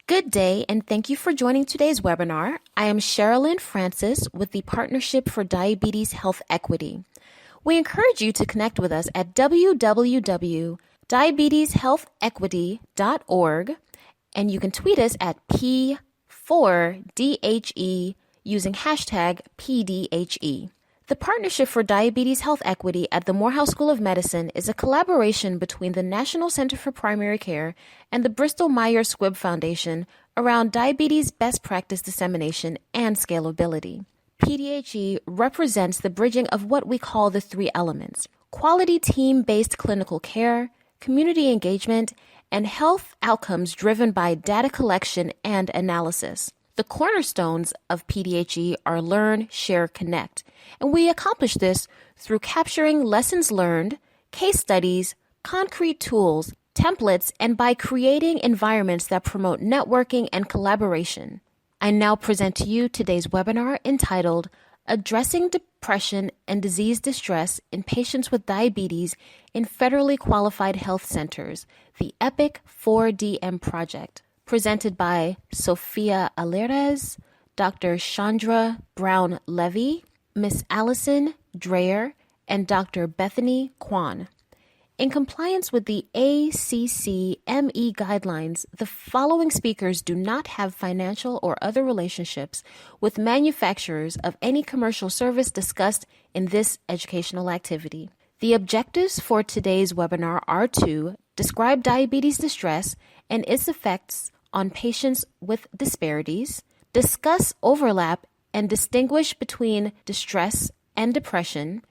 Good day, and thank you for joining today's webinar. I am Sherilyn Francis with the Partnership for Diabetes Health Equity. We encourage you to connect with us at www.diabeteshealthequity.org, and you can tweet us at P4DHE using hashtag PDHE. The Partnership for Diabetes Health Equity at the Morehouse School of Medicine is a collaboration between the National Center for Primary Care and the Bristol Myers Squibb Foundation around diabetes best practice dissemination and scalability. PDHE represents the bridging of what we call the three elements: quality team-based clinical care, community engagement, and health outcomes driven by data collection and analysis. The cornerstones of PDHE are Learn, Share, Connect, and we accomplish this through capturing lessons learned, case studies, concrete tools, templates, and by creating environments that promote networking and collaboration. I now present to you today's webinar entitled Addressing Depression and Disease Distress in Patients with Diabetes in Federally Qualified Health Centers, the EPIC-4DM Project, presented by Sophia Alirez, Dr. Chandra Brown-Levy, Ms. Allison Dreyer, and Dr. Bethany Kwan. In compliance with the ACCME guidelines, the following speakers do not have financial or other relationships with manufacturers of any commercial service discussed in this educational activity. The objectives for today's webinar are to describe diabetes distress and its effects on patients with disparities, discuss overlap and distinguish between distress and depression,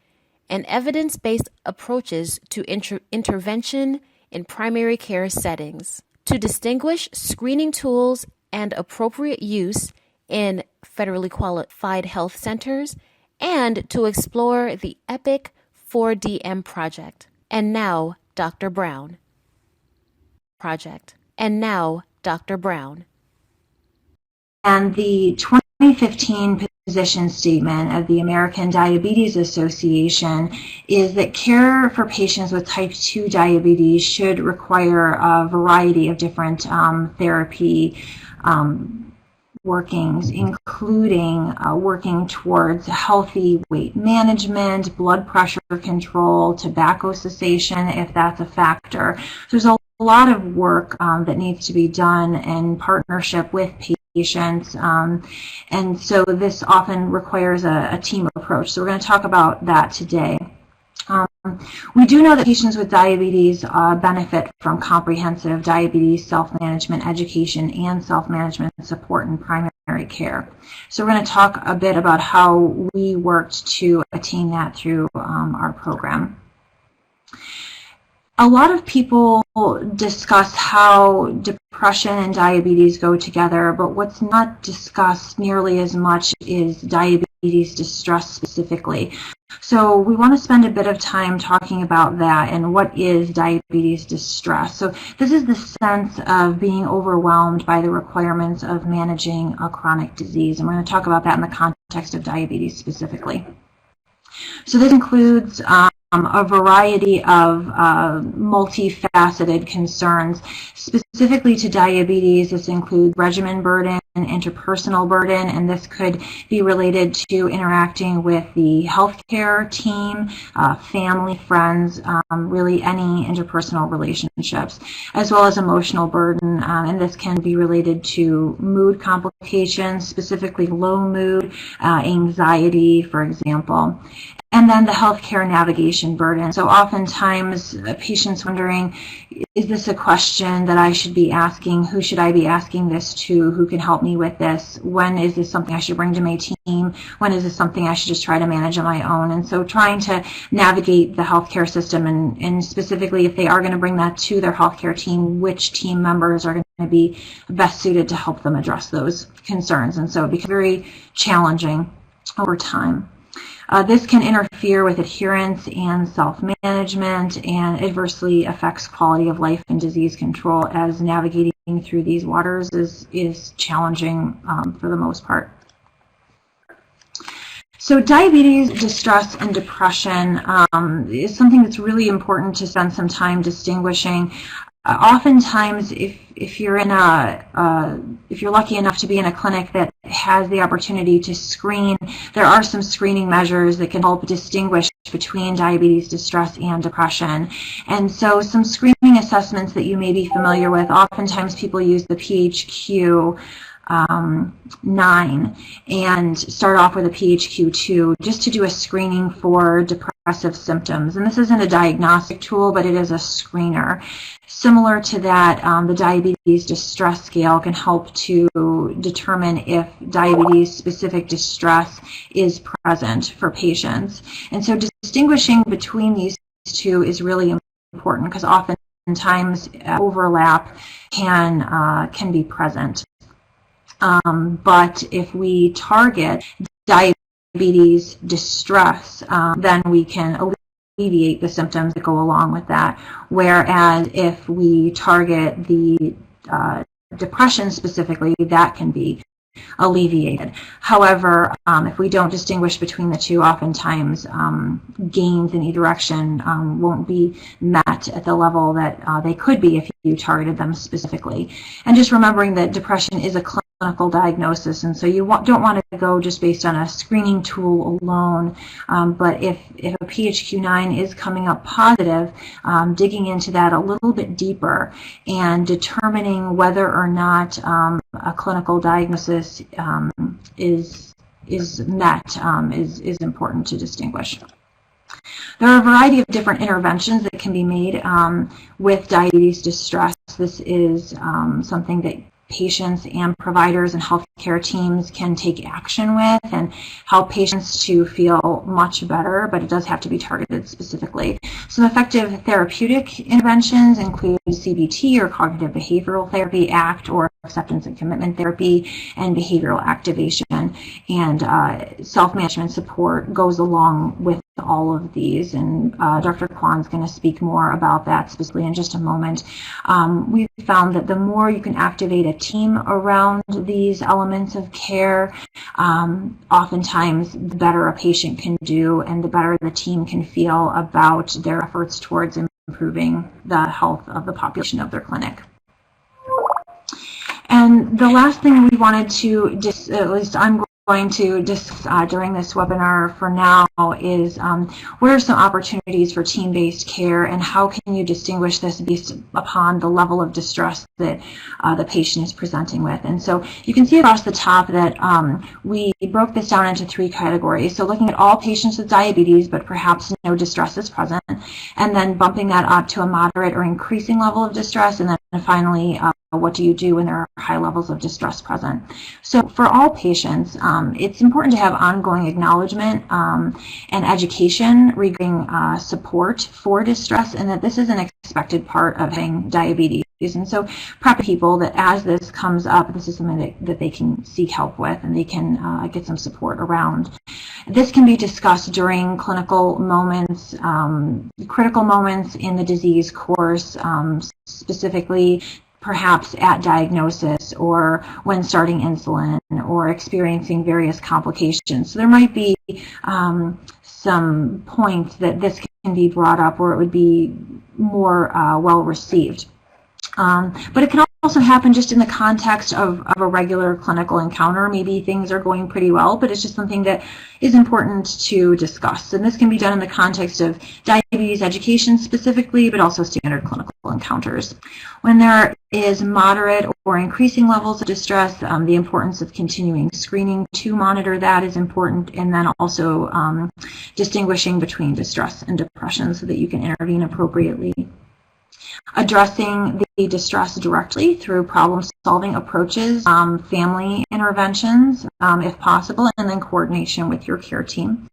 and evidence-based approaches to intervention in primary care settings, to distinguish screening tools and appropriate use in federally qualified health centers, and to explore the EPIC-4DM Project. And now, Dr. Brown. Dr. Brown. And the 2015 position statement of the American Diabetes Association is that care for patients with type 2 diabetes should require a variety of different therapy workings, including working towards healthy weight management, blood pressure control, tobacco cessation, if that's a factor. There's a lot of work that needs to be done in partnership with patients, and so this often requires a team approach. So we're going to talk about that today. We do know that patients with diabetes benefit from comprehensive diabetes self-management education and self-management support in primary care. So we're going to talk a bit about how we worked to attain that through our program. A lot of people discuss how depression and diabetes go together, but what's not discussed nearly as much is diabetes distress specifically. So we want to spend a bit of time talking about that and what is diabetes distress. So this is the sense of being overwhelmed by the requirements of managing a chronic disease, and we're going to talk about that in the context of diabetes specifically. So this includes a variety of multifaceted concerns. Specifically to diabetes, this includes regimen burden and interpersonal burden, and this could be related to interacting with the healthcare team, family, friends, really any interpersonal relationships, as well as emotional burden, and this can be related to mood complications, specifically low mood, anxiety, for example. And then the healthcare navigation burden. So oftentimes patients wondering, is this a question that I should be asking? Who should I be asking this to? Who can help me with this? When is this something I should bring to my team? When is this something I should just try to manage on my own? And so trying to navigate the healthcare system, and specifically if they are going to bring that to their healthcare team, which team members are going to be best suited to help them address those concerns. And so it becomes very challenging over time. This can interfere with adherence and self-management and adversely affects quality of life and disease control, as navigating through these waters is challenging for the most part. So diabetes, distress, and depression is something that's really important to spend some time distinguishing. oftentimes, if you're in if you're lucky enough to be in a clinic that has the opportunity to screen, there are some screening measures that can help distinguish between diabetes, distress, and depression. And so some screening assessments that you may be familiar with, oftentimes people use the PHQ 9 and start off with a PHQ-2 just to do a screening for depressive symptoms. And this isn't a diagnostic tool, but it is a screener. Similar to that, the diabetes distress scale can help to determine if diabetes-specific distress is present for patients. And so distinguishing between these two is really important because oftentimes overlap can be present. But if we target diabetes distress, then we can alleviate the symptoms that go along with that. Whereas if we target the depression specifically, that can be alleviated. However, if we don't distinguish between the two, oftentimes gains in either direction won't be met at the level that they could be if you targeted them specifically. And just remembering that depression is a clinical diagnosis, and so you don't want to go just based on a screening tool alone, but if a PHQ-9 is coming up positive, digging into that a little bit deeper and determining whether or not a clinical diagnosis is met is important to distinguish. There are a variety of different interventions that can be made with diabetes distress. This is something that patients and providers and healthcare teams can take action with and help patients to feel much better, but it does have to be targeted specifically. Some effective therapeutic interventions include CBT, or cognitive behavioral therapy, ACT, or acceptance and commitment therapy, and behavioral activation. And self-management support goes along with all of these, and Dr. Kwan's going to speak more about that specifically in just a moment. We've found that the more you can activate a team around these elements of care, oftentimes the better a patient can do and the better the team can feel about their efforts towards improving the health of the population of their clinic. And the last thing we wanted to, at least I'm going to discuss during this webinar for now, is what are some opportunities for team-based care, and how can you distinguish this based upon the level of distress that the patient is presenting with. And so you can see across the top that we broke this down into 3 categories. So looking at all patients with diabetes, but perhaps no distress is present, and then bumping that up to a moderate or increasing level of distress, and then finally, what do you do when there are high levels of distress present? So for all patients, it's important to have ongoing acknowledgement and education regarding support for distress, and that this is an expected part of having diabetes. And so prep people that as this comes up, this is something that they can seek help with and they can get some support around. This can be discussed during clinical moments, critical moments in the disease course, specifically perhaps at diagnosis or when starting insulin or experiencing various complications. So there might be some points that this can be brought up where it would be more well received. But it can also happen just in the context of a regular clinical encounter. Maybe things are going pretty well, but it's just something that is important to discuss. And this can be done in the context of diabetes education specifically, but also standard clinical encounters. When there is moderate or increasing levels of distress, the importance of continuing screening to monitor that is important, and then also distinguishing between distress and depression so that you can intervene appropriately. Addressing the distress directly through problem-solving approaches, family interventions, if possible, and then coordination with your care team.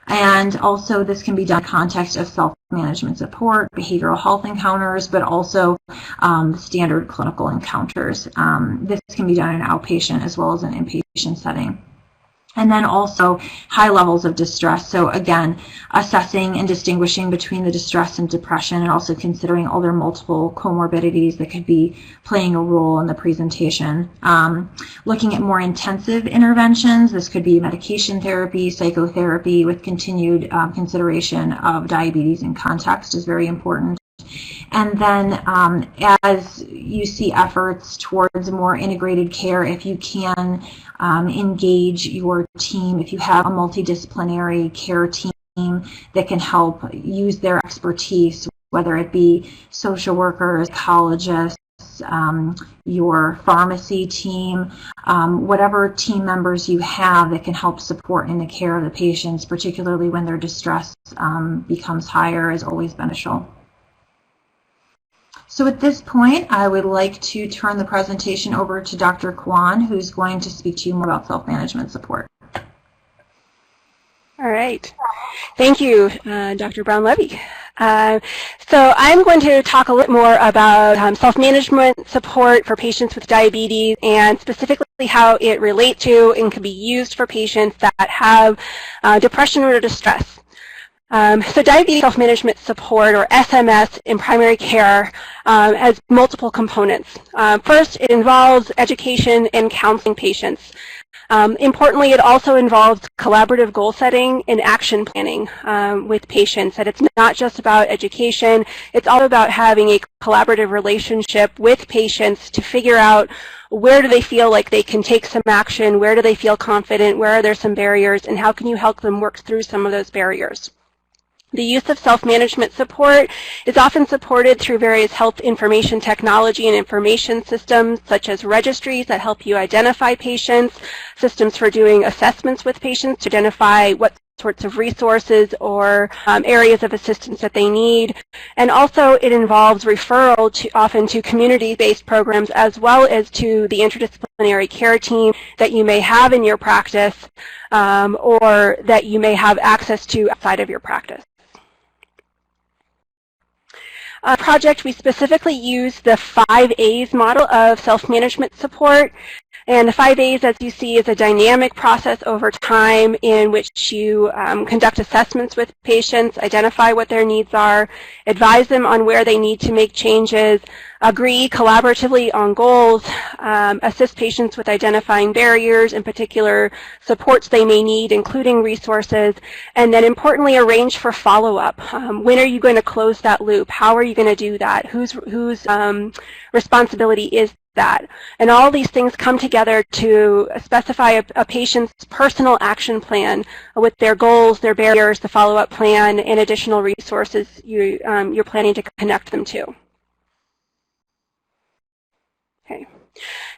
And also this can be done in the context of self-management support, behavioral health encounters, but also standard clinical encounters. This can be done in an outpatient as well as an inpatient setting. And then also high levels of distress. So again, assessing and distinguishing between the distress and depression, and also considering other multiple comorbidities that could be playing a role in the presentation. Looking at more intensive interventions, this could be medication therapy, psychotherapy with continued consideration of diabetes in context is very important. And then as you see efforts towards more integrated care, if you can engage your team, if you have a multidisciplinary care team that can help use their expertise, whether it be social workers, psychologists, your pharmacy team, whatever team members you have that can help support in the care of the patients, particularly when their distress becomes higher, is always beneficial. So at this point, I would like to turn the presentation over to Dr. Kwan, who's going to speak to you more about self-management support. All right. Thank you, Dr. Brown-Levy. So I'm going to talk a little more about self-management support for patients with diabetes, and specifically how it relates to and can be used for patients that have depression or distress. So diabetes self-management support, or SMS, in primary care has multiple components. First, it involves education and counseling patients. Importantly, it also involves collaborative goal setting and action planning with patients. That it's not just about education, it's all about having a collaborative relationship with patients to figure out where do they feel like they can take some action, where do they feel confident, where are there some barriers, and how can you help them work through some of those barriers. The use of self-management support is often supported through various health information technology and information systems, such as registries that help you identify patients, systems for doing assessments with patients to identify what sorts of resources or areas of assistance that they need. And also it involves referral often to community-based programs, as well as to the interdisciplinary care team that you may have in your practice or that you may have access to outside of your practice. Project, we specifically use the 5 A's model of self-management support. And the 5 A's, as you see, is a dynamic process over time in which you conduct assessments with patients, identify what their needs are, advise them on where they need to make changes, agree collaboratively on goals, assist patients with identifying barriers, in particular supports they may need, including resources, and then importantly arrange for follow-up. When are you going to close that loop? How are you going to do that? Whose responsibility is that? And all these things come together to specify a patient's personal action plan with their goals, their barriers, the follow-up plan, and additional resources you're planning to connect them to. Okay.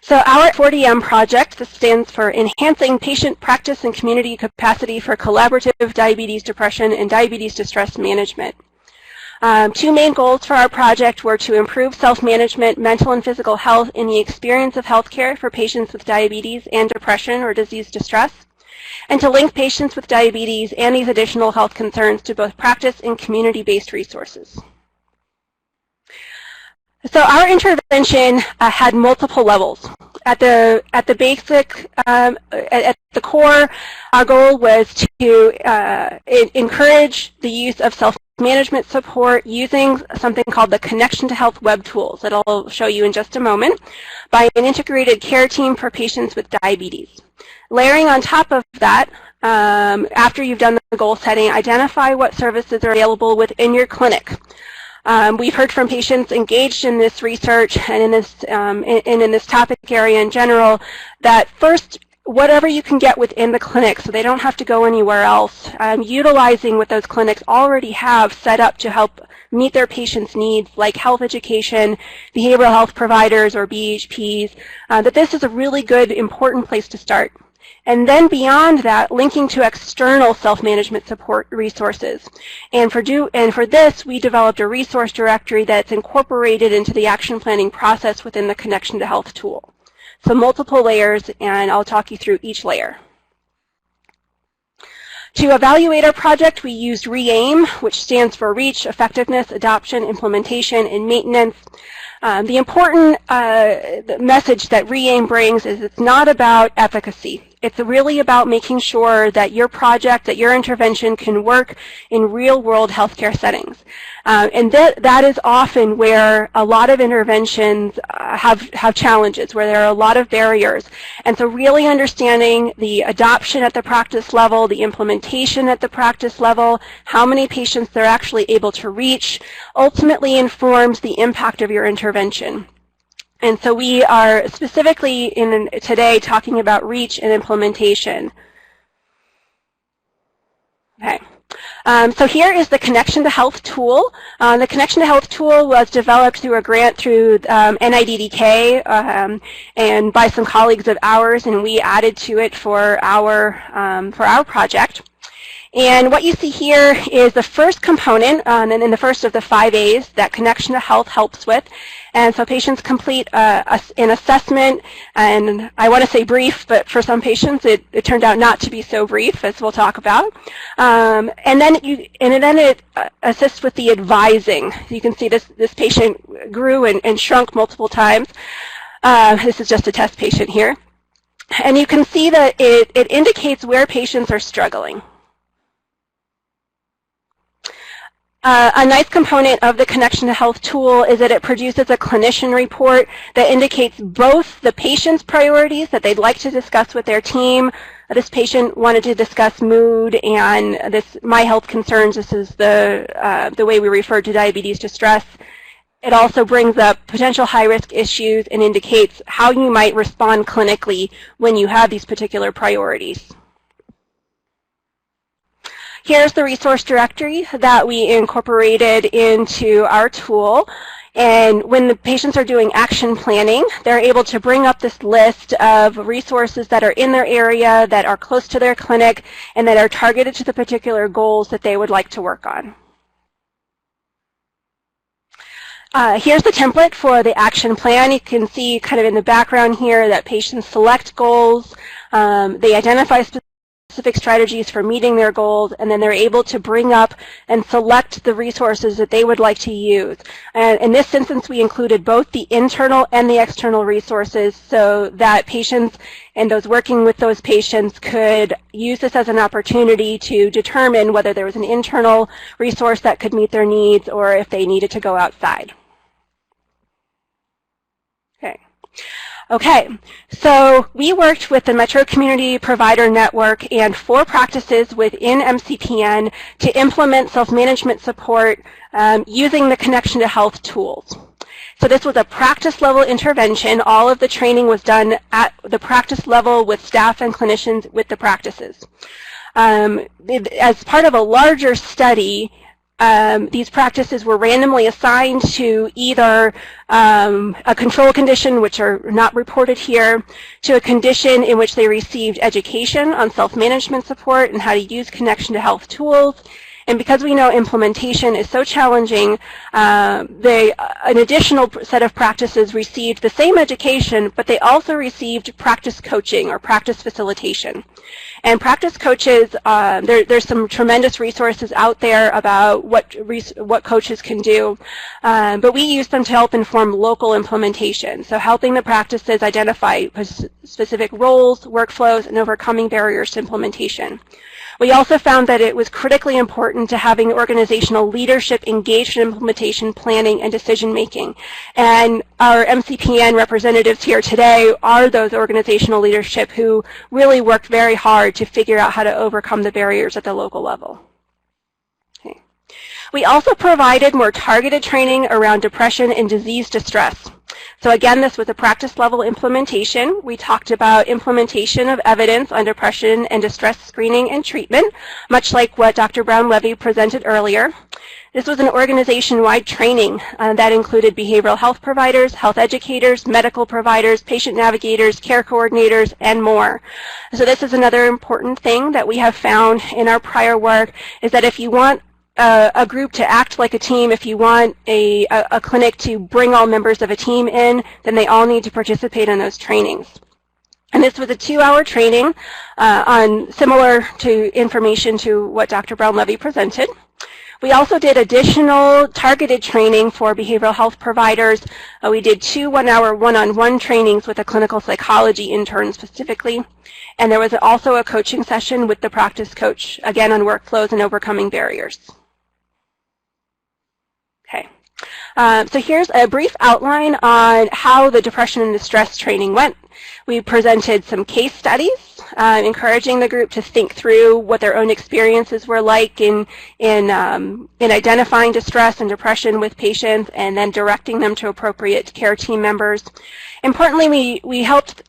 So our 4DM project, this stands for Enhancing Patient Practice and Community Capacity for Collaborative Diabetes Depression and Diabetes Distress Management. 2 main goals for our project were to improve self-management, mental and physical health in the experience of healthcare for patients with diabetes and depression or disease distress, and to link patients with diabetes and these additional health concerns to both practice and community-based resources. So our intervention had multiple levels. At the basic, at the core, our goal was to encourage the use of self-management support using something called the Connection to Health web tools that I'll show you in just a moment by an integrated care team for patients with diabetes. Layering on top of that, after you've done the goal setting, identify what services are available within your clinic. We've heard from patients engaged in this research and in this topic area in general that first, whatever you can get within the clinic so they don't have to go anywhere else, utilizing what those clinics already have set up to help meet their patients' needs, like health education, behavioral health providers or BHPs, that this is a really good, important place to start. And then beyond that, linking to external self-management support resources. And for this, we developed a resource directory that's incorporated into the action planning process within the Connection to Health tool. So multiple layers, and I'll talk you through each layer. To evaluate our project, we used REAIM, which stands for Reach, Effectiveness, Adoption, Implementation, and Maintenance. The important message that REAIM brings is it's not about efficacy. It's really about making sure that your project, that your intervention can work in real-world healthcare settings. And that is often where a lot of interventions have challenges, where there are a lot of barriers. And so really understanding the adoption at the practice level, the implementation at the practice level, how many patients they're actually able to reach, ultimately informs the impact of your intervention. And so we are specifically today talking about reach and implementation. Okay. So here is the Connection to Health tool. The Connection to Health tool was developed through a grant through NIDDK and by some colleagues of ours, and we added to it for our project. And what you see here is the first component, and in the first of the 5 A's that Connection to Health helps with. And so patients complete an assessment, and I want to say brief, but for some patients it turned out not to be so brief, as we'll talk about. And then it assists with the advising. You can see this patient grew and shrunk multiple times. This is just a test patient here. And you can see that it indicates where patients are struggling. A nice component of the Connection to Health tool is that it produces a clinician report that indicates both the patient's priorities that they'd like to discuss with their team. This patient wanted to discuss mood and my health concerns. This is the way we refer to diabetes distress. It also brings up potential high-risk issues and indicates how you might respond clinically when you have these particular priorities. Here's the resource directory that we incorporated into our tool. And when the patients are doing action planning, they're able to bring up this list of resources that are in their area, that are close to their clinic, and that are targeted to the particular goals that they would like to work on. Here's the template for the action plan. You can see kind of in the background here that patients select goals, they identify specific strategies for meeting their goals, and then they're able to bring up and select the resources that they would like to use. And in this instance, we included both the internal and the external resources so that patients and those working with those patients could use this as an opportunity to determine whether there was an internal resource that could meet their needs or if they needed to go outside. Okay, so we worked with the Metro Community Provider Network and 4 practices within MCPN to implement self-management support using the Connection to Health tools. So this was a practice level intervention. All of the training was done at the practice level with staff and clinicians with the practices. As part of a larger study, these practices were randomly assigned to either a control condition, which are not reported here, to a condition in which they received education on self-management support and how to use Connection to Health tools. And because we know implementation is so challenging, an additional set of practices received the same education, but they also received practice coaching or practice facilitation. And practice coaches, there's some tremendous resources out there about what coaches can do, but we use them to help inform local implementation. So helping the practices identify specific roles, workflows, and overcoming barriers to implementation. We also found that it was critically important to having organizational leadership engaged in implementation, planning, and decision-making. And our MCPN representatives here today are those organizational leadership who really worked very hard to figure out how to overcome the barriers at the local level. Okay. We also provided more targeted training around depression and disease distress. So again, this was a practice level implementation. We talked about implementation of evidence on depression and distress screening and treatment, much like what Dr. Brown-Levy presented earlier. This was an organization-wide training that included behavioral health providers, health educators, medical providers, patient navigators, care coordinators, and more. So this is another important thing that we have found in our prior work, is that if you want a group to act like a team, if you want a clinic to bring all members of a team in, then they all need to participate in those trainings. And this was a 2-hour training on similar to information to what Dr. Brown-Levy presented. We also did additional targeted training for behavioral health providers. We did 2 one-hour one-on-one trainings with a clinical psychology intern specifically. And there was also a coaching session with the practice coach, again on workflows and overcoming barriers. Okay. So here's a brief outline on how the depression and distress training went. We presented some case studies, encouraging the group to think through what their own experiences were like in identifying distress and depression with patients and then directing them to appropriate care team members. Importantly, we helped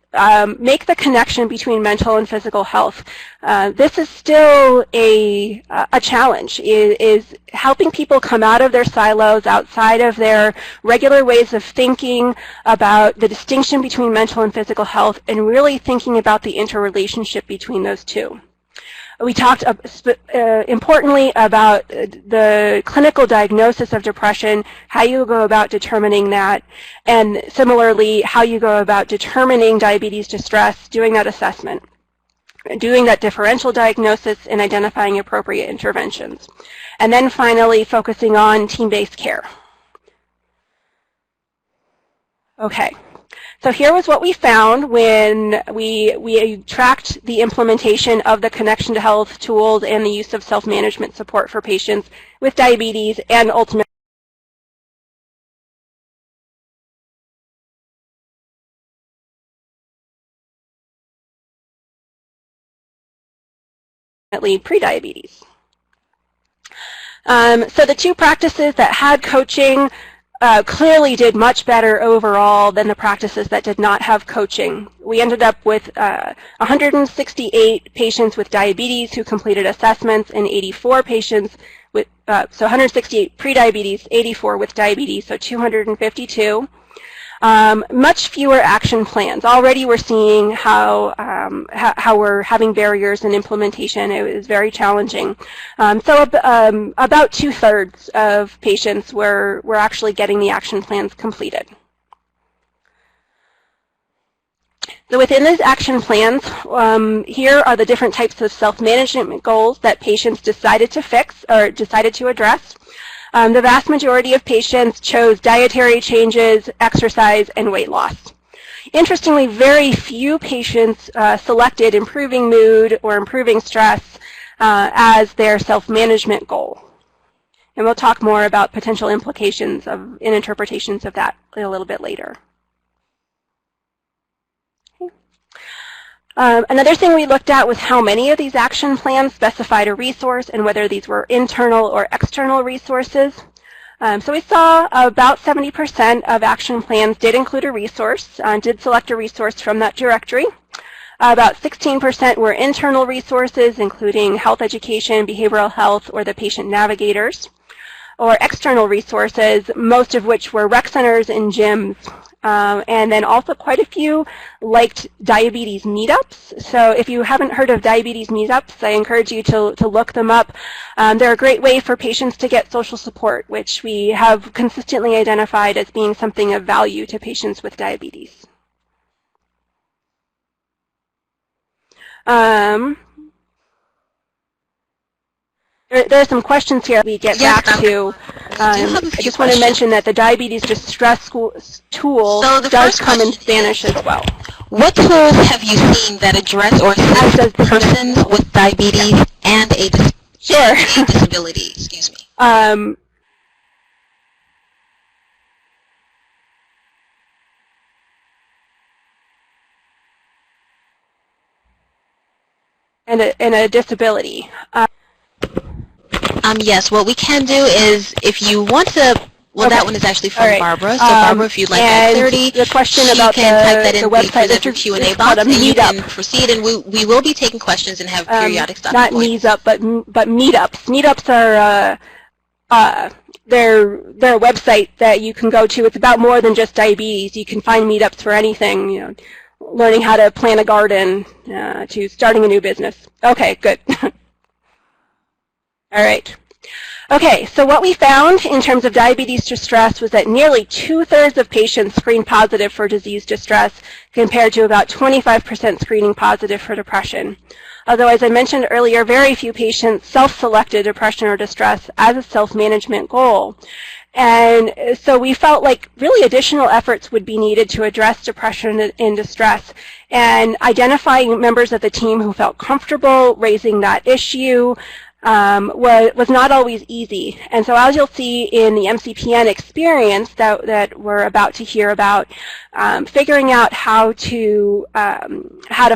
make the connection between mental and physical health. This is still a challenge, is helping people come out of their silos, outside of their regular ways of thinking about the distinction between mental and physical health, and really thinking about the interrelationship between those two. We talked importantly about the clinical diagnosis of depression, how you go about determining that, and similarly, how you go about determining diabetes distress, doing that assessment, doing that differential diagnosis, and identifying appropriate interventions. And then finally, focusing on team-based care. Okay. So here was what we found when we tracked the implementation of the Connection to Health tools and the use of self-management support for patients with diabetes and ultimately prediabetes. So the 2 practices that had coaching clearly did much better overall than the practices that did not have coaching. We ended up with 168 patients with diabetes who completed assessments and 84 patients with, so 168 prediabetes, 84 with diabetes, so 252. Much fewer action plans. Already we're seeing how we're having barriers in implementation. It was very challenging. So about 2/3 of patients were actually getting the action plans completed. So within these action plans, here are the different types of self-management goals that patients decided to fix or decided to address. The vast majority of patients chose dietary changes, exercise, and weight loss. Interestingly, very few patients selected improving mood or improving stress as their self-management goal. And we'll talk more about potential implications and interpretations of that a little bit later. Another thing we looked at was how many of these action plans specified a resource and whether these were internal or external resources. So we saw about 70% of action plans did include a resource, did select a resource from that directory. About 16% were internal resources, including health education, behavioral health, or the patient navigators, or external resources, most of which were rec centers and gyms. And then also quite a few liked diabetes meetups. So if you haven't heard of diabetes meetups, I encourage you to look them up. They're a great way for patients to get social support, which we have consistently identified as being something of value to patients with diabetes. There are some questions here we get back to. I just want to mention that the diabetes distress tool does come in Spanish as well. What tools have you seen that address or assist persons with diabetes and a disability? Excuse me. And a disability. Yes, what we can do is, if you want to, well, okay. That one is actually from Barbara. So Barbara, if you'd like that clarity, the question about can type that in the website the Q&A box, and you can proceed, and we will be taking questions and have periodic stuff. Not knees up, but meetups. Meetups are their website that you can go to. It's about more than just diabetes. You can find meetups for anything, you know, learning how to plant a garden to starting a new business. Okay, good. All right. Okay, so what we found in terms of diabetes distress was that nearly 2/3 of patients screened positive for disease distress compared to about 25% screening positive for depression. although as I mentioned earlier, very few patients self-selected depression or distress as a self-management goal. And so we felt like really additional efforts would be needed to address depression and distress, and identifying members of the team who felt comfortable raising that issue was not always easy. And so as you'll see in the MCPN experience that we're about to hear about, figuring out how to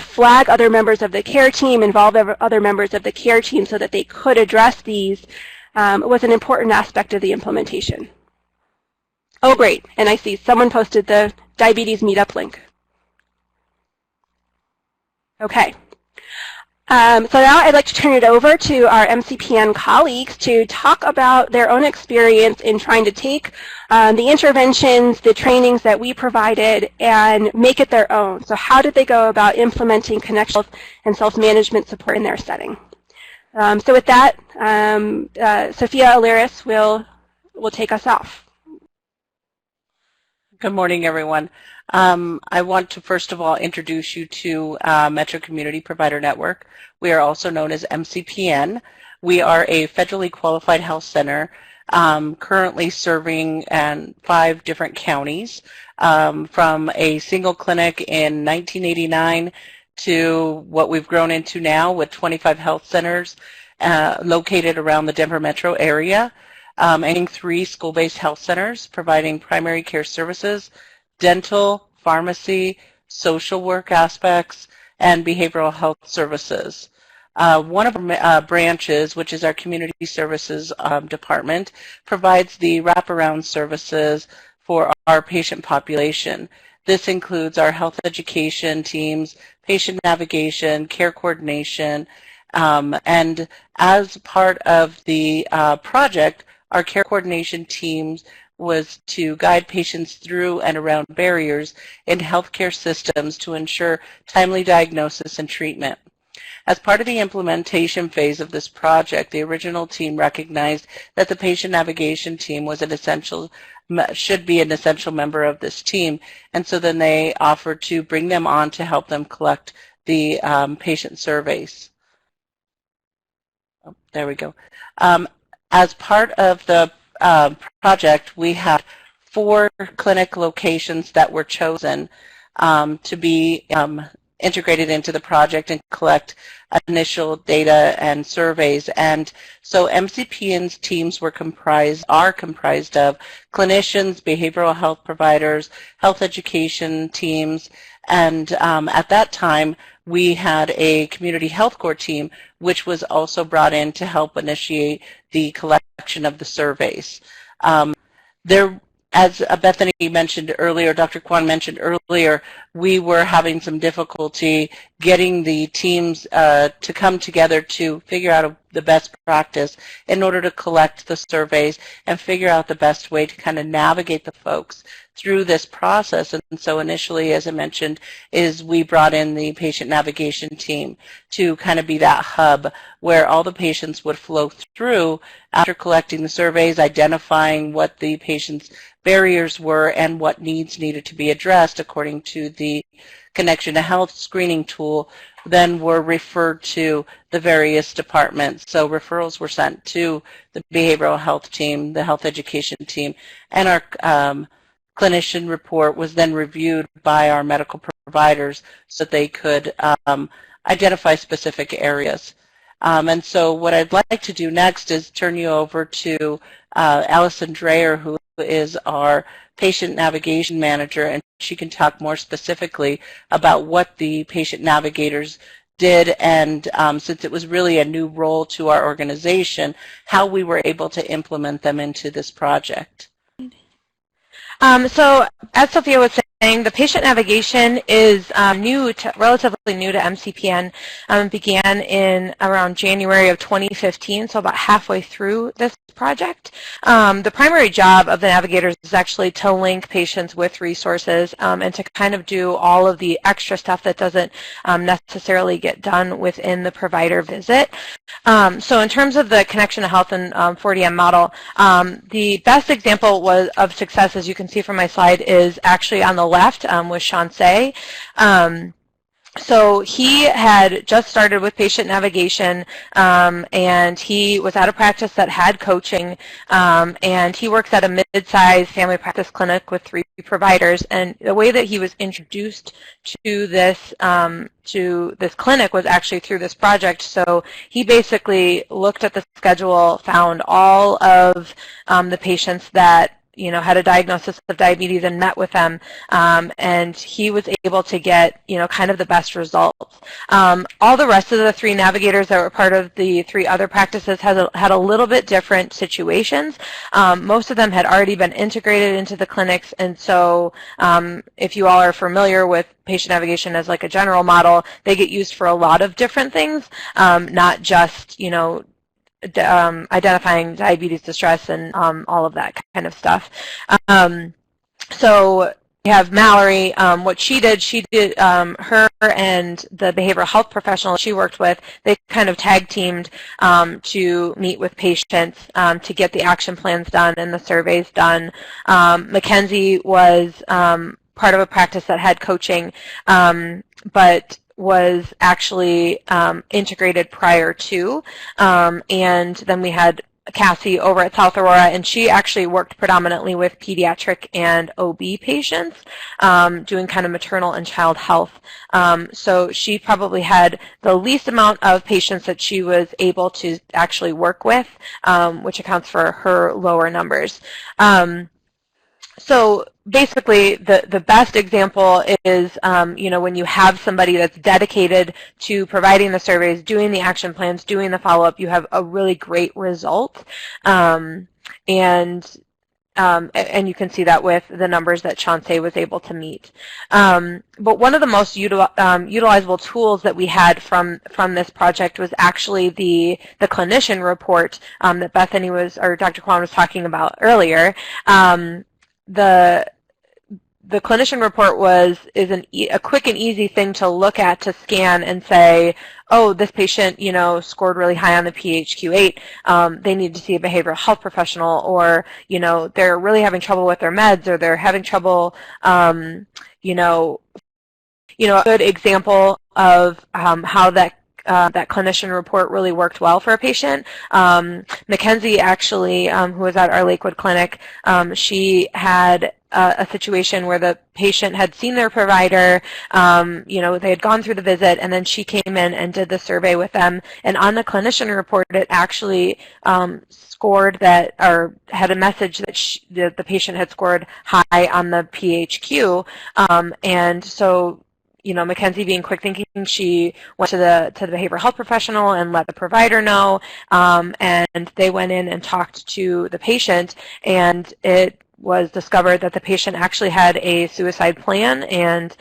flag other members of the care team, involve other members of the care team so that they could address these was an important aspect of the implementation. Oh, great. And I see someone posted the diabetes meetup link. Okay. So now I'd like to turn it over to our MCPN colleagues to talk about their own experience in trying to take the interventions, the trainings that we provided, and make it their own. So how did they go about implementing connection and self-management support in their setting? So with that, Sophia Aliris will take us off. Good morning, everyone. I want to first of all introduce you to Metro Community Provider Network. We are also known as MCPN. We are a federally qualified health center currently serving in 5 different counties, from a single clinic in 1989 to what we've grown into now with 25 health centers located around the Denver metro area, and 3 school-based health centers providing primary care services, dental, pharmacy, social work aspects, and behavioral health services. One of our branches, which is our community services department, provides the wraparound services for our patient population. This includes our health education teams, patient navigation, care coordination, and as part of the project, our care coordination teams was to guide patients through and around barriers in healthcare systems to ensure timely diagnosis and treatment. As part of the implementation phase of this project, the original team recognized that the patient navigation team was should be an essential member of this team, and so then they offered to bring them on to help them collect the patient surveys. Oh, there we go. As part of the project, we had 4 clinic locations that were chosen to be integrated into the project and collect initial data and surveys. And so MCPN's teams are comprised of clinicians, behavioral health providers, health education teams, and at that time we had a community health corps team which was also brought in to help initiate the collection of the surveys. As Bethany mentioned earlier, Dr. Kwan mentioned earlier, we were having some difficulty getting the teams to come together to figure out the best practice in order to collect the surveys and figure out the best way to kind of navigate the folks through this process. And so initially, as I mentioned, we brought in the patient navigation team to kind of be that hub where all the patients would flow through after collecting the surveys, identifying what the patient's barriers were and what needs needed to be addressed according to the Connection to Health screening tool, then were referred to the various departments. So referrals were sent to the behavioral health team, the health education team, and our clinician report was then reviewed by our medical providers so that they could identify specific areas. And so what I'd like to do next is turn you over to Allison Dreyer, who is our patient navigation manager, and she can talk more specifically about what the patient navigators did, and since it was really a new role to our organization, how we were able to implement them into this project. So as Sophia was saying, the patient navigation is relatively new to MCPN. Began in around January of 2015, so about halfway through this project. The primary job of the navigators is actually to link patients with resources and to kind of do all of the extra stuff that doesn't necessarily get done within the provider visit. So in terms of the Connection to Health and 4DM model, the best example of success, as you can see from my slide, is actually on the left with Shansei. So he had just started with patient navigation, and he was at a practice that had coaching, and he works at a mid-sized family practice clinic with 3 providers. And the way that he was introduced to this clinic was actually through this project. So he basically looked at the schedule, found all of the patients that had a diagnosis of diabetes and met with them, and he was able to get, kind of the best results. All the rest of the 3 navigators that were part of the 3 other practices had a little bit different situations. Most of them had already been integrated into the clinics, and so if you all are familiar with patient navigation as like a general model, they get used for a lot of different things, not just, identifying diabetes distress and all of that kind of stuff. So we have Mallory. What she did, her and the behavioral health professional she worked with, they kind of tag teamed to meet with patients to get the action plans done and the surveys done. Mackenzie was part of a practice that had coaching, but was actually integrated prior to, and then we had Cassie over at South Aurora, and she actually worked predominantly with pediatric and OB patients, doing kind of maternal and child health. So she probably had the least amount of patients that she was able to actually work with, which accounts for her lower numbers. So basically, the best example is, when you have somebody that's dedicated to providing the surveys, doing the action plans, doing the follow-up, you have a really great result. And you can see that with the numbers that Chauncey was able to meet. But one of the most utilizable tools that we had from this project was actually the clinician report that Bethany or Dr. Kwan was talking about earlier. The clinician report is a quick and easy thing to look at, to scan and say, oh, this patient, scored really high on the PHQ-8. They need to see a behavioral health professional, or, they're really having trouble with their meds, or they're having trouble, a good example of how that clinician report really worked well for a patient. Mackenzie actually, who was at our Lakewood clinic, she had a situation where the patient had seen their provider, they had gone through the visit, and then she came in and did the survey with them. And on the clinician report, it actually scored that, or had a message that the patient had scored high on the PHQ. And so, Mackenzie, being quick thinking, she went to the behavioral health professional and let the provider know, and they went in and talked to the patient, and it was discovered that the patient actually had a suicide plan, and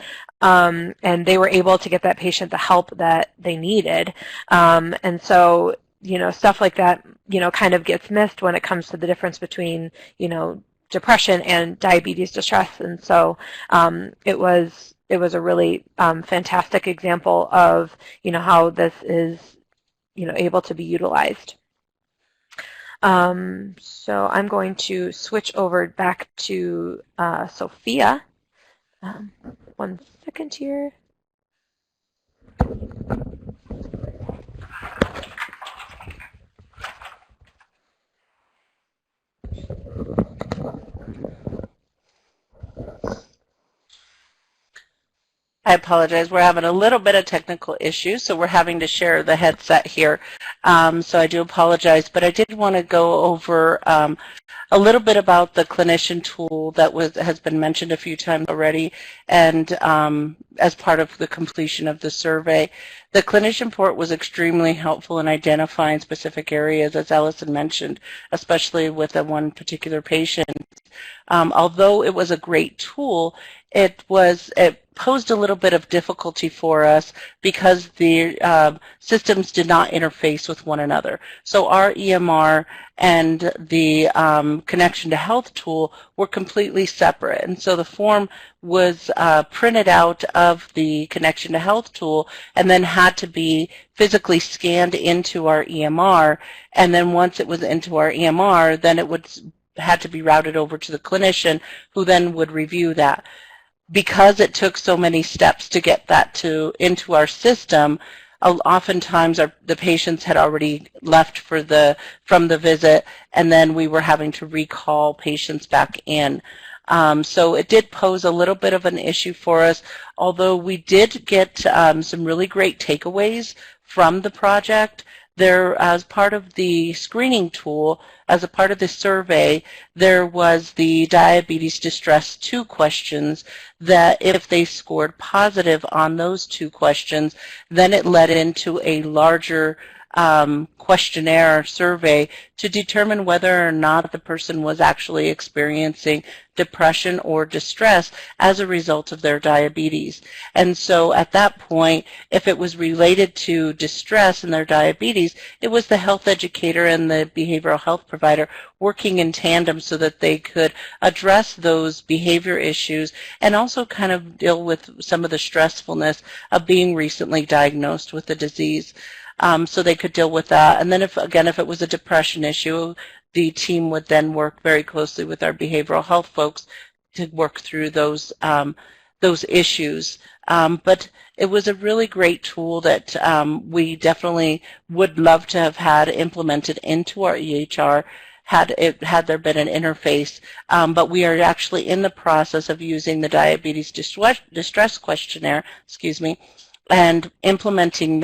they were able to get that patient the help that they needed. And so, stuff like that, kind of gets missed when it comes to the difference between, depression and diabetes distress. And so it was a really fantastic example of, how this is, able to be utilized. So I'm going to switch over back to Sophia. 1 second here. I apologize. We're having a little bit of technical issues, so we're having to share the headset here. So I do apologize, but I did want to go over a little bit about the clinician tool that has been mentioned a few times already, and as part of the completion of the survey. The clinician report was extremely helpful in identifying specific areas, as Allison mentioned, especially with one particular patient. Although it was a great tool, it posed a little bit of difficulty for us because the systems did not interface with one another. So our EMR and the connection to health tool were completely separate. And so the form was printed out of the connection to health tool and then had to be physically scanned into our EMR. And then once it was into our EMR, then it had to be routed over to the clinician, who then would review that. because it took so many steps to get that into our system, oftentimes the patients had already left from the visit, and then we were having to recall patients back in. So it did pose a little bit of an issue for us, although we did get some really great takeaways from the project. There, as part of the screening tool, as a part of the survey, there was the Diabetes Distress 2 questions that if they scored positive on those 2 questions, then it led into a larger questionnaire survey to determine whether or not the person was actually experiencing depression or distress as a result of their diabetes. And so at that point, if it was related to distress in their diabetes, it was the health educator and the behavioral health provider working in tandem so that they could address those behavior issues and also kind of deal with some of the stressfulness of being recently diagnosed with the disease. So they could deal with that. And then if it was a depression issue, the team would then work very closely with our behavioral health folks to work through those issues. But it was a really great tool that we definitely would love to have had implemented into our EHR had there been an interface. But we are actually in the process of using the Diabetes Distress Questionnaire, and implementing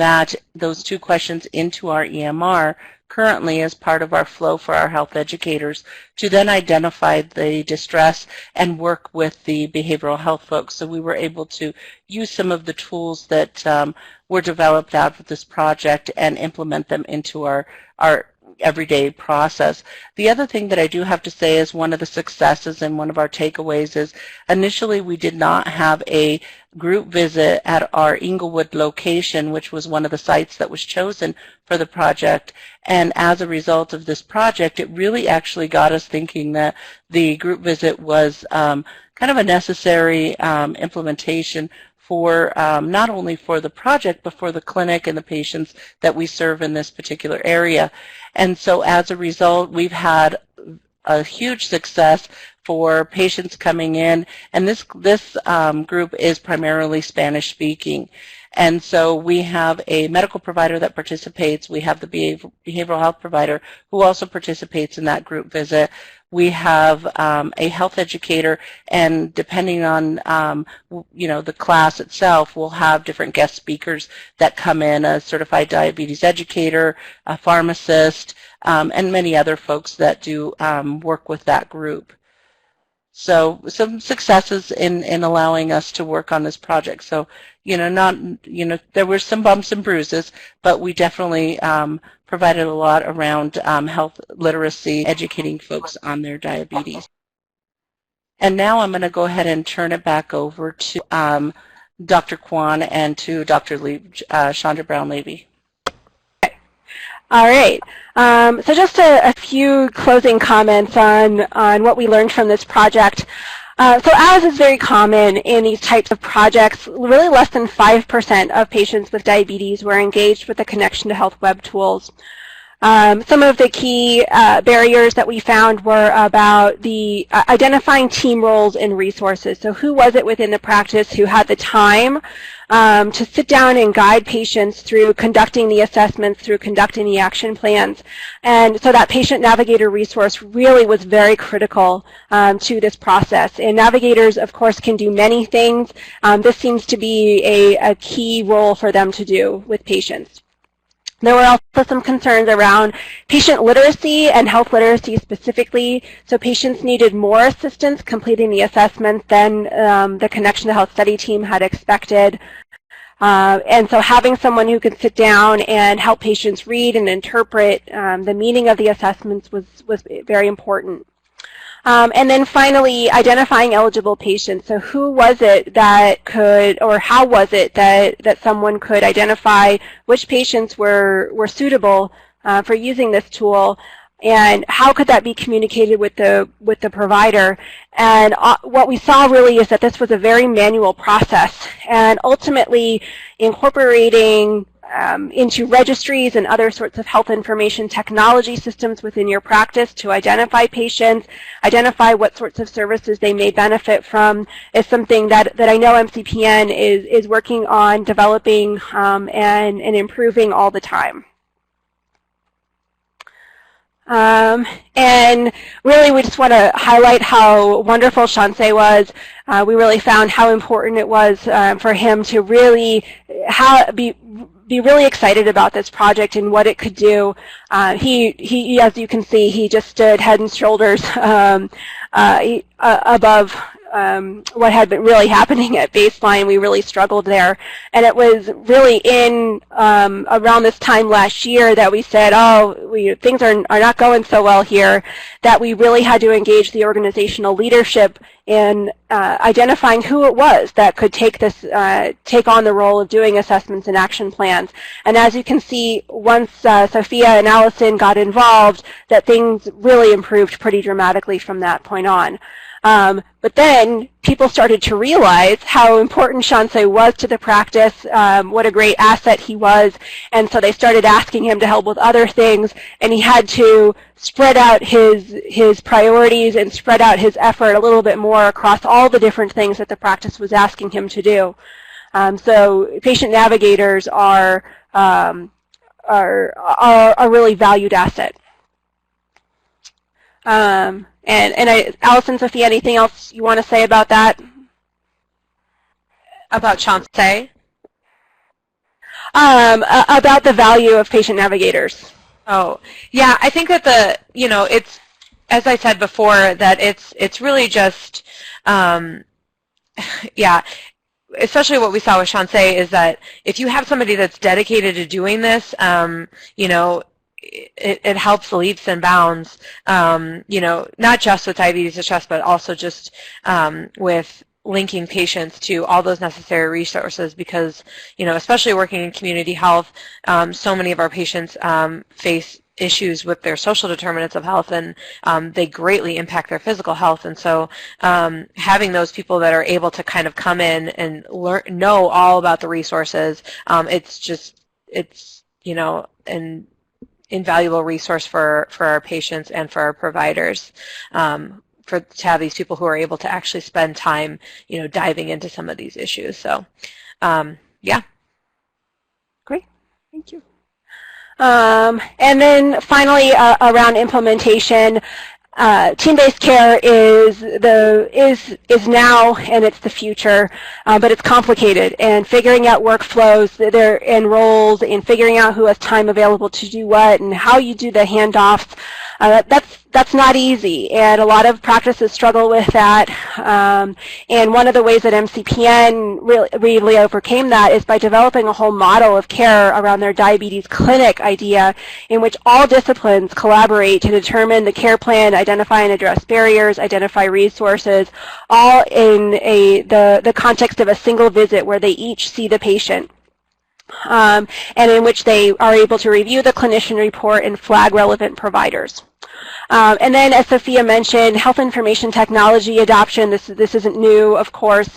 those 2 questions into our EMR currently as part of our flow for our health educators to then identify the distress and work with the behavioral health folks. So we were able to use some of the tools that were developed out of this project and implement them into our everyday process. The other thing that I do have to say is one of the successes and one of our takeaways is initially we did not have a group visit at our Inglewood location, which was one of the sites that was chosen for the project. And as a result of this project, it really actually got us thinking that the group visit was kind of a necessary implementation for not only for the project, but for the clinic and the patients that we serve in this particular area. And so as a result, we've had a huge success for patients coming in, and this group is primarily Spanish speaking. And so we have a medical provider that participates. We have the behavioral health provider who also participates in that group visit. We have a health educator, and depending on the class itself, we'll have different guest speakers that come in, a certified diabetes educator, a pharmacist, and many other folks that do work with that group. So some successes in allowing us to work on this project. So, there were some bumps and bruises, but we definitely provided a lot around health literacy, educating folks on their diabetes. And now I'm going to go ahead and turn it back over to Dr. Kwan and to Dr. Chandra Brown-Levy. All right. So just a few closing comments on what we learned from this project. So as is very common in these types of projects, really less than 5% of patients with diabetes were engaged with the Connection to Health web tools. Some of the key barriers that we found were about the identifying team roles and resources. So who was it within the practice who had the time to sit down and guide patients through conducting the assessments, through conducting the action plans. And so that patient navigator resource really was very critical to this process. And navigators, of course, can do many things. This seems to be a key role for them to do with patients. There were also some concerns around patient literacy and health literacy specifically. So patients needed more assistance completing the assessment than the Connection to Health study team had expected. And so having someone who could sit down and help patients read and interpret the meaning of the assessments was very important. And then finally, identifying eligible patients. So who was it that could, or how was it that someone could identify which patients were suitable for using this tool, and how could that be communicated with the provider? And what we saw really is that this was a very manual process, and ultimately incorporating into registries and other sorts of health information technology systems within your practice to identify patients, identify what sorts of services they may benefit from, is something that I know MCPN is working on developing and improving all the time. And really we just want to highlight how wonderful Shansei was. We really found how important it was for him to really be really excited about this project and what it could do. He, as you can see, he just stood head and shoulders above what had been really happening at baseline. We really struggled there. And it was really in around this time last year that we said, things are not going so well here, that we really had to engage the organizational leadership in identifying who it was that could take on the role of doing assessments and action plans. And as you can see, once Sophia and Allison got involved, that things really improved pretty dramatically from that point on. But then people started to realize how important Shansei was to the practice, what a great asset he was, and so they started asking him to help with other things, and he had to spread out his priorities and spread out his effort a little bit more across all the different things that the practice was asking him to do. So patient navigators are a really valued asset. And Allison, Sophia, anything else you want to say about that? About Shansei? About the value of patient navigators. Oh, yeah, I think that it's, as I said before, that it's really just, yeah, especially what we saw with Shansei is that if you have somebody that's dedicated to doing this, it helps leaps and bounds, not just with diabetes distress, but also just with linking patients to all those necessary resources because, especially working in community health, so many of our patients face issues with their social determinants of health, and they greatly impact their physical health. And so having those people that are able to kind of come in and know all about the resources, it's an invaluable resource for our patients and for our providers, to have these people who are able to actually spend time, diving into some of these issues. So, yeah. Great, thank you. And then finally, around implementation, team-based care is now and it's the future, but it's complicated. And figuring out workflows and roles, and figuring out who has time available to do what, and how you do the handoffs, that's not easy. And a lot of practices struggle with that. And one of the ways that MCPN really overcame that is by developing a whole model of care around their diabetes clinic idea, in which all disciplines collaborate to determine the care plan, identify and address barriers, identify resources, all in the context of a single visit where they each see the patient. And in which they are able to review the clinician report and flag relevant providers. And then, as Sophia mentioned, health information technology adoption. This isn't new, of course,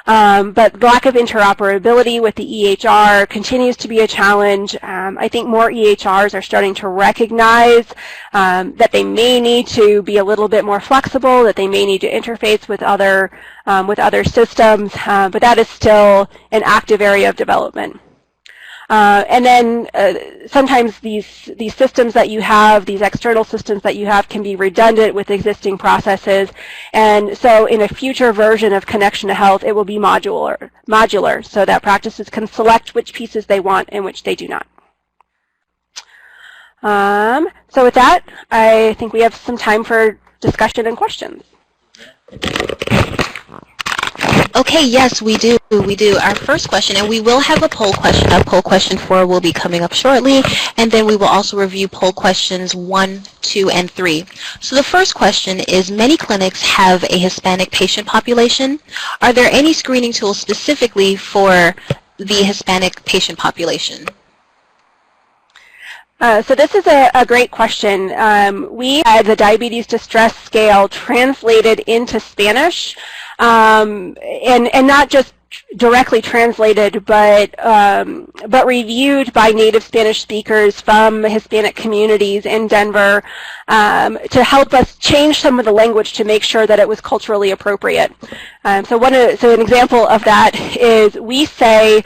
but lack of interoperability with the EHR continues to be a challenge. I think more EHRs are starting to recognize that they may need to be a little bit more flexible, that they may need to interface with other systems, but that is still an active area of development. And then sometimes these systems that you have, these external systems that you have, can be redundant with existing processes. And so in a future version of Connection to Health, it will be modular, so that practices can select which pieces they want and which they do not. So with that, I think we have some time for discussion and questions. Okay, yes, we do. Our first question, and we will have a poll question. Poll question 4 will be coming up shortly, and then we will also review poll questions 1, 2, and 3. So the first question is, many clinics have a Hispanic patient population. Are there any screening tools specifically for the Hispanic patient population? So this is a great question. We had the diabetes distress scale translated into Spanish, and not just directly translated, but reviewed by native Spanish speakers from Hispanic communities in Denver to help us change some of the language to make sure that it was culturally appropriate. So an example of that is we say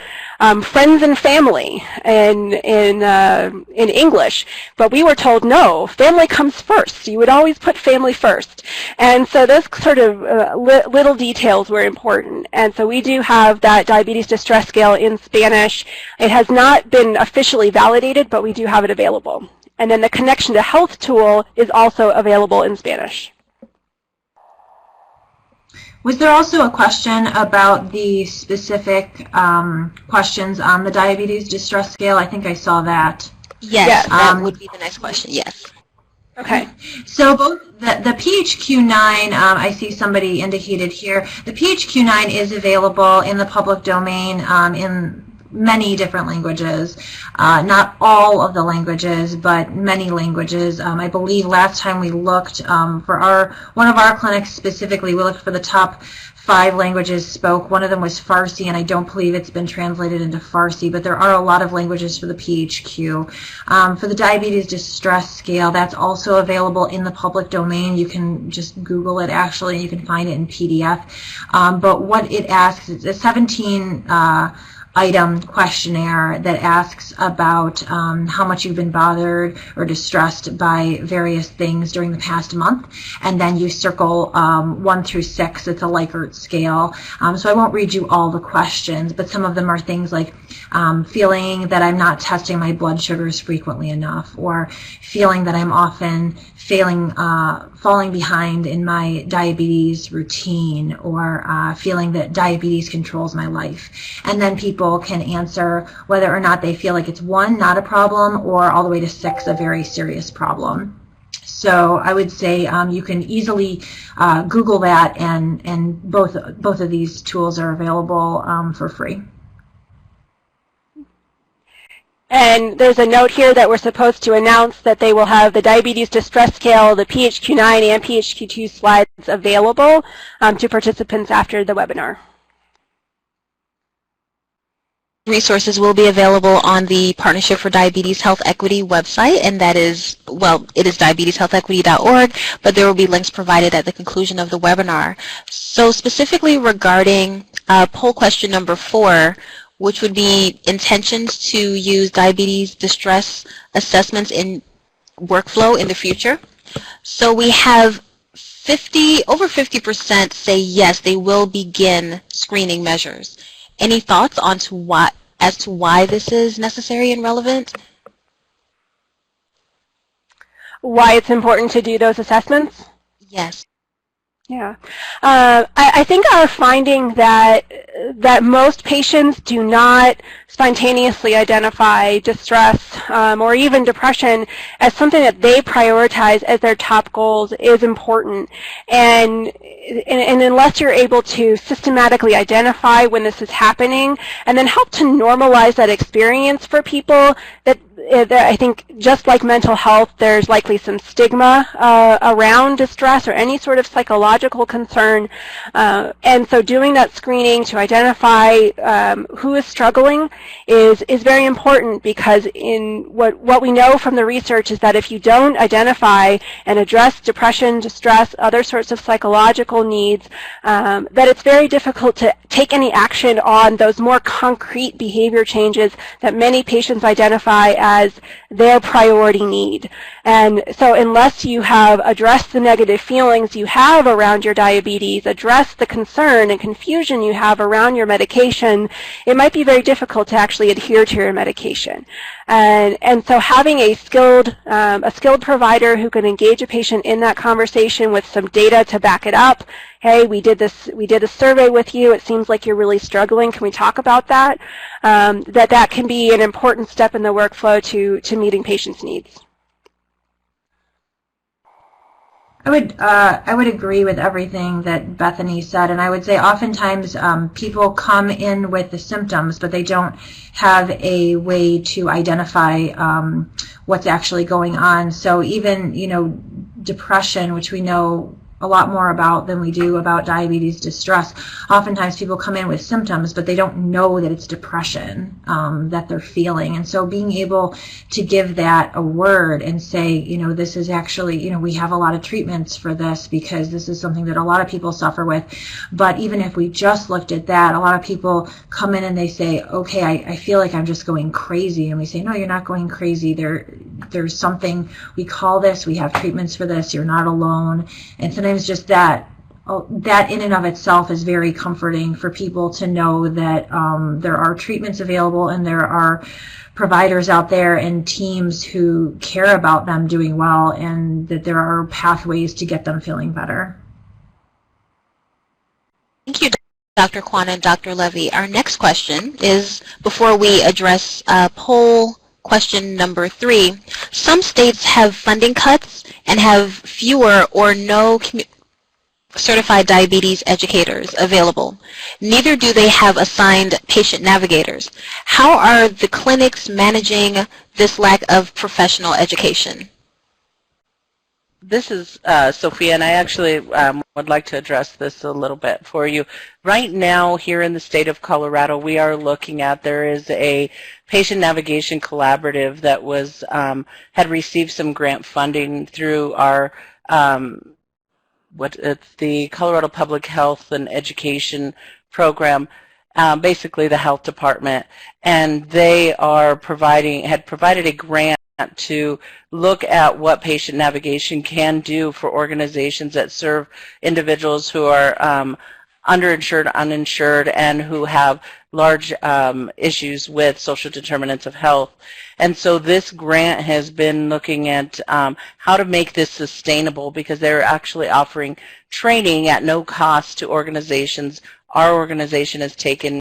friends and family in English, but we were told no, family comes first. You would always put family first. And so those sort of little details were important. And so we do have that diabetes distress scale in Spanish. It has not been officially validated, but we do have it available. And then the Connection to Health tool is also available in Spanish. Was there also a question about the specific questions on the diabetes distress scale? I think I saw that. Yes, that would be the next question, yes. Okay. So both the PHQ-9, I see somebody indicated here, the PHQ-9 is available in the public domain in many different languages. Not all of the languages, but many languages. I believe last time we looked for one of our clinics specifically, we looked for the top 5 languages spoke. One of them was Farsi, and I don't believe it's been translated into Farsi, but there are a lot of languages for the PHQ. For the diabetes distress scale, that's also available in the public domain. You can just Google it, actually, and you can find it in PDF. But what it asks is a 17 item questionnaire that asks about how much you've been bothered or distressed by various things during the past month, and then you circle 1 through 6. It's a Likert scale. So I won't read you all the questions, but some of them are things like feeling that I'm not testing my blood sugars frequently enough, or feeling that I'm often falling behind in my diabetes routine, or feeling that diabetes controls my life. And then people can answer whether or not they feel like it's 1, not a problem, or all the way to 6, a very serious problem. So I would say you can easily Google that, and both of these tools are available for free. And there's a note here that we're supposed to announce that they will have the diabetes distress scale, the PHQ-9 and PHQ-2 slides available to participants after the webinar. Resources will be available on the Partnership for Diabetes Health Equity website, and that is, well, it is diabeteshealthequity.org, but there will be links provided at the conclusion of the webinar. So specifically regarding poll question number 4, which would be intentions to use diabetes distress assessments in workflow in the future. So we have over 50% say yes, they will begin screening measures. Any thoughts as to why this is necessary and relevant? Why it's important to do those assessments? Yes. Yeah. I think our finding that most patients do not spontaneously identify distress or even depression as something that they prioritize as their top goals is important. And unless you're able to systematically identify when this is happening and then help to normalize that experience for people, that I think just like mental health, there's likely some stigma around distress or any sort of psychological concern. And so doing that screening to identify who is struggling is very important, because in what we know from the research is that if you don't identify and address depression, distress, other sorts of psychological needs, that it's very difficult to take any action on those more concrete behavior changes that many patients identify as their priority need. And so unless you have addressed the negative feelings you have around your diabetes, addressed the concern and confusion you have around your medication, it might be very difficult to actually adhere to your medication. And so having a skilled provider who can engage a patient in that conversation with some data to back it up. Hey, we did a survey with you. It seems like you're really struggling. Can we talk about that? That can be an important step in the workflow to meeting patients' needs. I would agree with everything that Bethany said, and I would say oftentimes people come in with the symptoms, but they don't have a way to identify what's actually going on. So even, depression, which we know a lot more about than we do about diabetes distress. Oftentimes people come in with symptoms, but they don't know that it's depression that they're feeling. And so being able to give that a word and say, you know, this is actually, you know, we have a lot of treatments for this because this is something that a lot of people suffer with. But even if we just looked at that, a lot of people come in and they say, okay, I feel like I'm just going crazy. And we say, no, you're not going crazy. There's something, we call this, we have treatments for this, you're not alone. And sometimes just that in and of itself is very comforting for people to know that there are treatments available and there are providers out there and teams who care about them doing well, and that there are pathways to get them feeling better. Thank you, Dr. Kwan and Dr. Levy. Our next question is, before we address poll question number 3, some states have funding cuts and have fewer or no certified diabetes educators available. Neither do they have assigned patient navigators. How are the clinics managing this lack of professional education? This is Sophia, and I actually would like to address this a little bit for you. Right now, here in the state of Colorado, we are looking at, there is a patient navigation collaborative that was had received some grant funding through our it's the Colorado Public Health and Education Program, basically the health department, and they are had provided a grant to look at what patient navigation can do for organizations that serve individuals who are underinsured, uninsured, and who have large issues with social determinants of health. And so this grant has been looking at how to make this sustainable, because they're actually offering training at no cost to organizations. Our organization has taken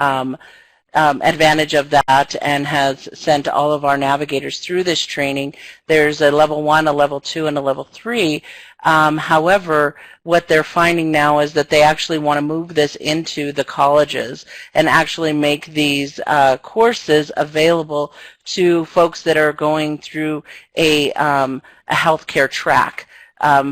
advantage of that and has sent all of our navigators through this training. There's a level 1, a level 2, and a level 3. However, what they're finding now is that they actually want to move this into the colleges and actually make these courses available to folks that are going through a healthcare track.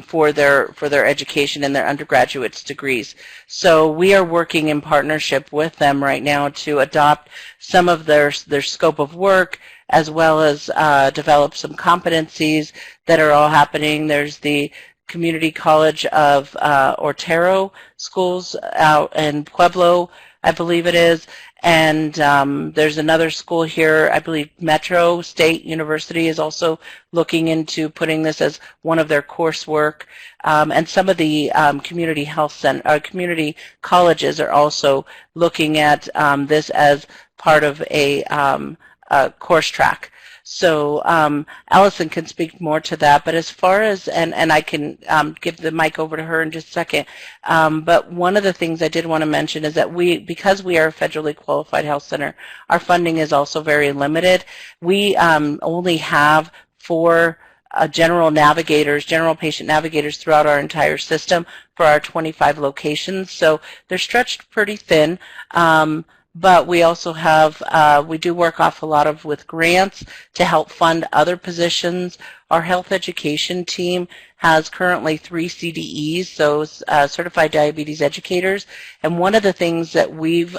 For their education and their undergraduate's degrees. So we are working in partnership with them right now to adopt some of their scope of work, as well as develop some competencies that are all happening. There's the Community College of Otero schools out in Pueblo, I believe it is, and there's another school here, I believe Metro State University is also looking into putting this as one of their coursework, and some of the community health community colleges are also looking at this as part of a course track. So Allison can speak more to that, but as far as, and I can give the mic over to her in just a second, but one of the things I did want to mention is that because we are a federally qualified health center, our funding is also very limited. We only have 4 general patient navigators throughout our entire system for our 25 locations, so they're stretched pretty thin. But we also have, we do work off a lot with grants to help fund other positions. Our health education team has currently 3 CDEs, so Certified Diabetes Educators. And one of the things that we've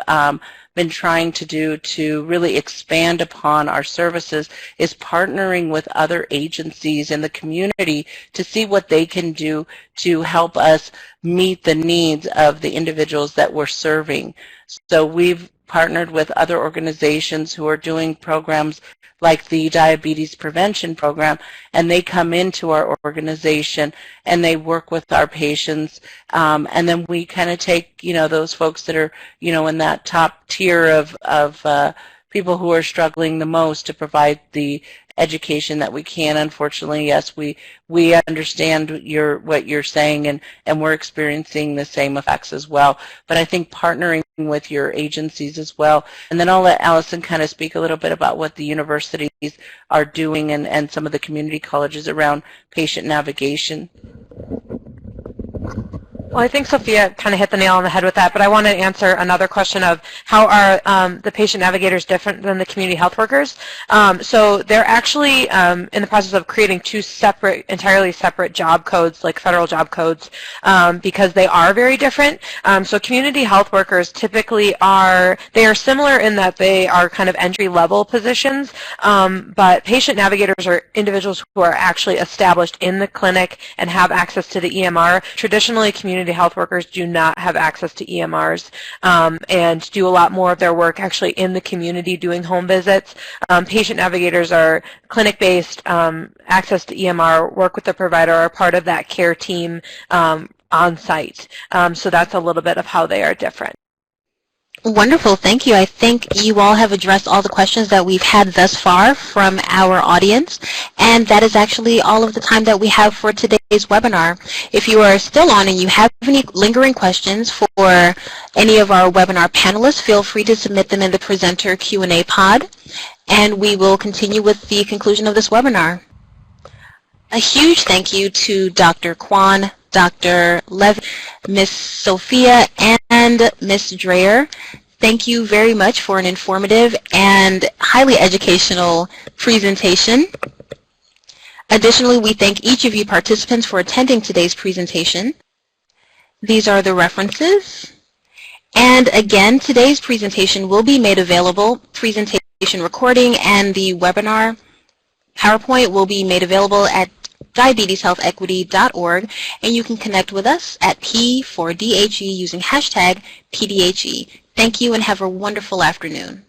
been trying to do to really expand upon our services is partnering with other agencies in the community to see what they can do to help us meet the needs of the individuals that we're serving. So we've partnered with other organizations who are doing programs like the Diabetes Prevention Program, and they come into our organization and they work with our patients, and then we kind of take, those folks that are, in that top tier of people who are struggling the most to provide the education that we can. Unfortunately, yes, we understand what you're saying, and we're experiencing the same effects as well. But I think partnering with your agencies as well, and then I'll let Allison kind of speak a little bit about what the universities are doing and some of the community colleges around patient navigation. Well, I think Sophia kind of hit the nail on the head with that, but I want to answer another question of how are the patient navigators different than the community health workers? So they're actually in the process of creating two separate, entirely separate job codes, like federal job codes, because they are very different. So community health workers typically they are similar in that they are kind of entry-level positions, but patient navigators are individuals who are actually established in the clinic and have access to the EMR. Traditionally, community health workers do not have access to EMRs and do a lot more of their work actually in the community doing home visits. Patient navigators are clinic-based, access to EMR, work with the provider, are part of that care team on site. So that's a little bit of how they are different. Wonderful, thank you. I think you all have addressed all the questions that we've had thus far from our audience, and that is actually all of the time that we have for today's webinar. If you are still on and you have any lingering questions for any of our webinar panelists, feel free to submit them in the presenter Q&A pod, and we will continue with the conclusion of this webinar. A huge thank you to Dr. Kwan, Dr. Levy, Ms. Sophia, and Ms. Dreyer. Thank you very much for an informative and highly educational presentation. Additionally, we thank each of you participants for attending today's presentation. These are the references. And again, today's presentation will be made available, presentation recording and the webinar PowerPoint will be made available at diabeteshealthequity.org, and you can connect with us at P4DHE using hashtag PDHE. Thank you and have a wonderful afternoon.